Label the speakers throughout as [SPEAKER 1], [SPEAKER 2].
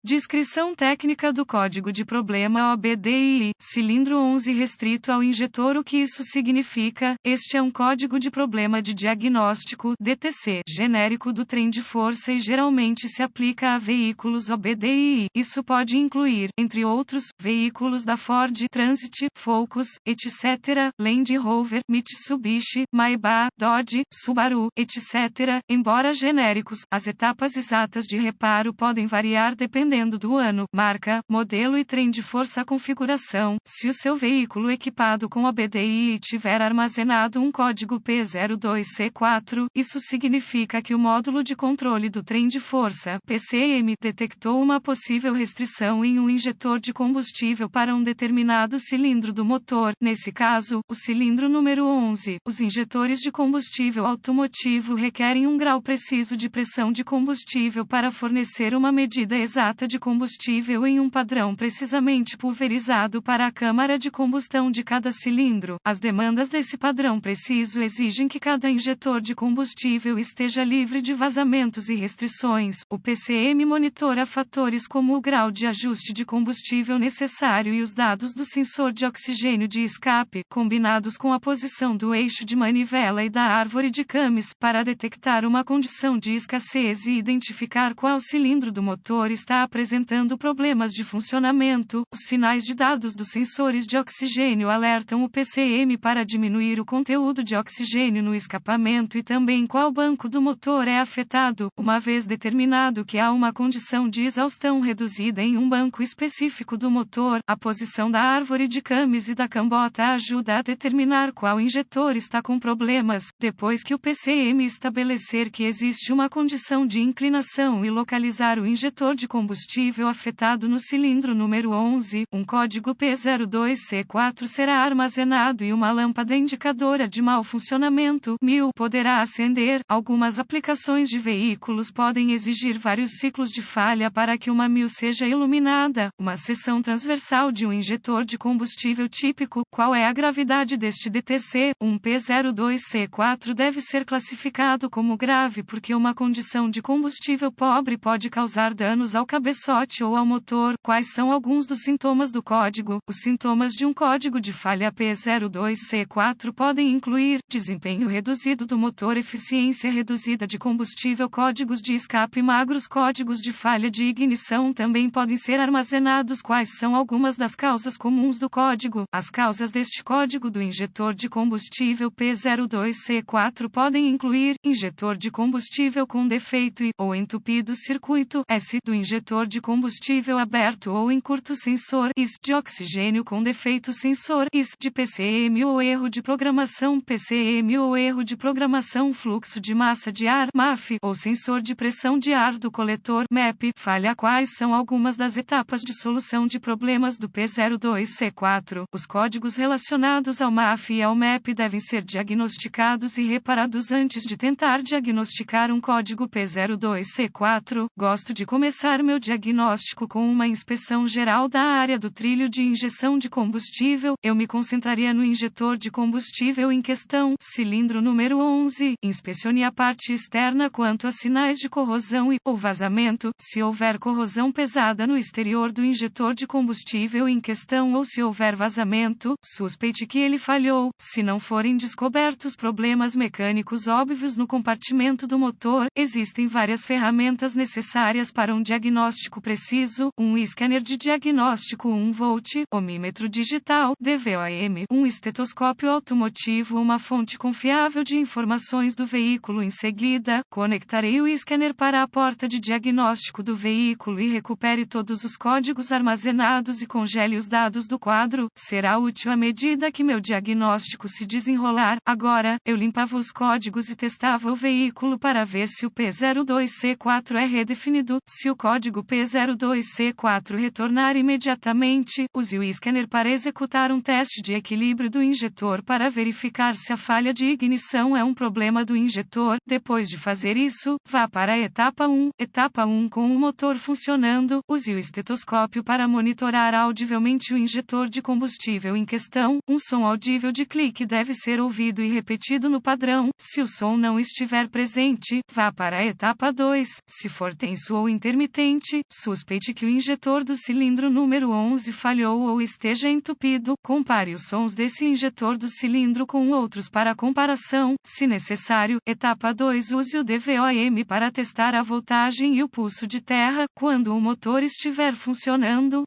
[SPEAKER 1] Descrição técnica do código de problema OBDII, cilindro 11 restrito ao injetor. O que isso significa? Este é um código de problema de diagnóstico, DTC, genérico do trem de força e geralmente se aplica a veículos OBDII. Isso pode incluir, entre outros, veículos da Ford, Transit, Focus, etc., Land Rover, Mitsubishi, Maybach, Dodge, Subaru, etc. Embora genéricos, as etapas exatas de reparo podem variar dependendo do ano, marca, modelo e trem de força. Configuração: se o seu veículo equipado com OBDII tiver armazenado um código P02C4, isso significa que o módulo de controle do trem de força, PCM, detectou uma possível restrição em um injetor de combustível para um determinado cilindro do motor, nesse caso, o cilindro número 11. Os injetores de combustível automotivo requerem um grau preciso de pressão de combustível para fornecer uma medida exata de combustível em um padrão precisamente pulverizado para a câmara de combustão de cada cilindro. As demandas desse padrão preciso exigem que cada injetor de combustível esteja livre de vazamentos e restrições. O PCM monitora fatores como o grau de ajuste de combustível necessário e os dados do sensor de oxigênio de escape, combinados com a posição do eixo de manivela e da árvore de Camis, para detectar uma condição de escassez e identificar qual cilindro do motor está apresentando problemas de funcionamento. Os sinais de dados dos sensores de oxigênio alertam o PCM para diminuir o conteúdo de oxigênio no escapamento e também qual banco do motor é afetado. Uma vez determinado que há uma condição de exaustão reduzida em um banco específico do motor, a posição da árvore de Camis e da cambota ajuda a determinar qual injetor está com problemas. Depois que o PCM estabelecer que existe uma condição de inclinação e localizar o injetor de combustível afetado no cilindro número 11, um código P02C4 será armazenado e uma lâmpada indicadora de mau funcionamento 1000 poderá acender. Algumas aplicações de veículos podem exigir vários ciclos de falha para que uma 1000 seja iluminada. Uma seção transversal de um injetor de combustível típico. Qual é a gravidade deste DTC? Um P02C4 deve ser classificado como grave porque uma condição de combustível pobre pode causar danos ao cabeçote ou ao motor. Quais são alguns dos sintomas do código? Os sintomas de um código de falha P02C4 podem incluir desempenho reduzido do motor, eficiência reduzida de combustível, códigos de escape magros, códigos de falha de ignição também podem ser armazenados. Quais são algumas das causas comuns do código? As causas deste código do injetor de combustível P02C4 podem incluir injetor de combustível com defeito e ou entupido circuito S do injetor de combustível aberto ou em curto, sensor IS de oxigênio com defeito, sensor IS de PCM ou erro de programação PCM ou erro de programação, fluxo de massa de ar MAF ou sensor de pressão de ar do coletor MEP. Falha. Quais são algumas das etapas de solução de problemas do P02C4? Os códigos relacionados ao MAF e ao MEP devem ser diagnosticados e reparados antes de tentar diagnosticar um código P02C4. Gosto de começar meu diagnóstico com uma inspeção geral da área do trilho de injeção de combustível. Eu me concentraria no injetor de combustível em questão, cilindro número 11. Inspecione a parte externa quanto a sinais de corrosão e ou vazamento. Se houver corrosão pesada no exterior do injetor de combustível em questão ou se houver vazamento, suspeite que ele falhou. Se não forem descobertos problemas mecânicos óbvios no compartimento do motor, existem várias ferramentas necessárias para um diagnóstico preciso: um scanner de diagnóstico 1 volt, ohmímetro digital, DVOM, um estetoscópio automotivo, uma fonte confiável de informações do veículo. Em seguida, conectarei o scanner para a porta de diagnóstico do veículo e recupere todos os códigos armazenados e congele os dados do quadro. Será útil à medida que meu diagnóstico se desenrolar. Agora, eu limpava os códigos e testava o veículo para ver se o P02C4 é redefinido. Se o código P02C4 retornar imediatamente, use o scanner para executar um teste de equilíbrio do injetor para verificar se a falha de ignição é um problema do injetor. Depois de fazer isso, vá para a etapa 1. Etapa 1. Com o motor funcionando, use o estetoscópio para monitorar audivelmente o injetor de combustível em questão. Um som audível de clique deve ser ouvido e repetido no padrão. Se o som não estiver presente, vá para a etapa 2. Se for tenso ou intermitente, teste, suspeite que o injetor do cilindro número 11 falhou ou esteja entupido, compare os sons desse injetor do cilindro com outros para comparação, se necessário. Etapa 2. Use o DVOM para testar a voltagem e o pulso de terra, quando o motor estiver funcionando.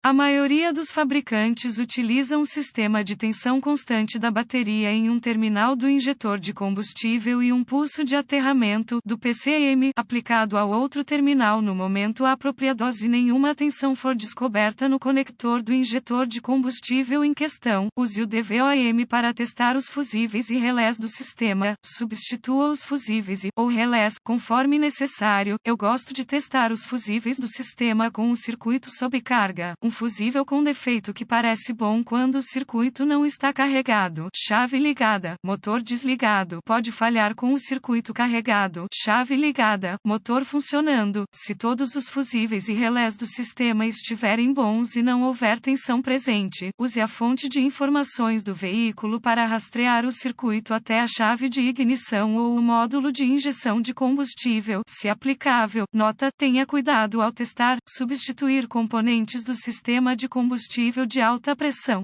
[SPEAKER 1] A maioria dos fabricantes utiliza um sistema de tensão constante da bateria em um terminal do injetor de combustível e um pulso de aterramento do PCM aplicado ao outro terminal no momento apropriado. Se nenhuma tensão for descoberta no conector do injetor de combustível em questão, use o DVOM para testar os fusíveis e relés do sistema. Substitua os fusíveis ou relés conforme necessário. Eu gosto de testar os fusíveis do sistema com um circuito sob carga. Um fusível com defeito que parece bom quando o circuito não está carregado. Chave ligada, motor desligado. Pode falhar com o circuito carregado. Chave ligada, motor funcionando. Se todos os fusíveis e relés do sistema estiverem bons e não houver tensão presente, use a fonte de informações do veículo para rastrear o circuito até a chave de ignição ou o módulo de injeção de combustível, se aplicável. Nota: tenha cuidado ao testar, substituir componentes do sistema de combustível de alta pressão.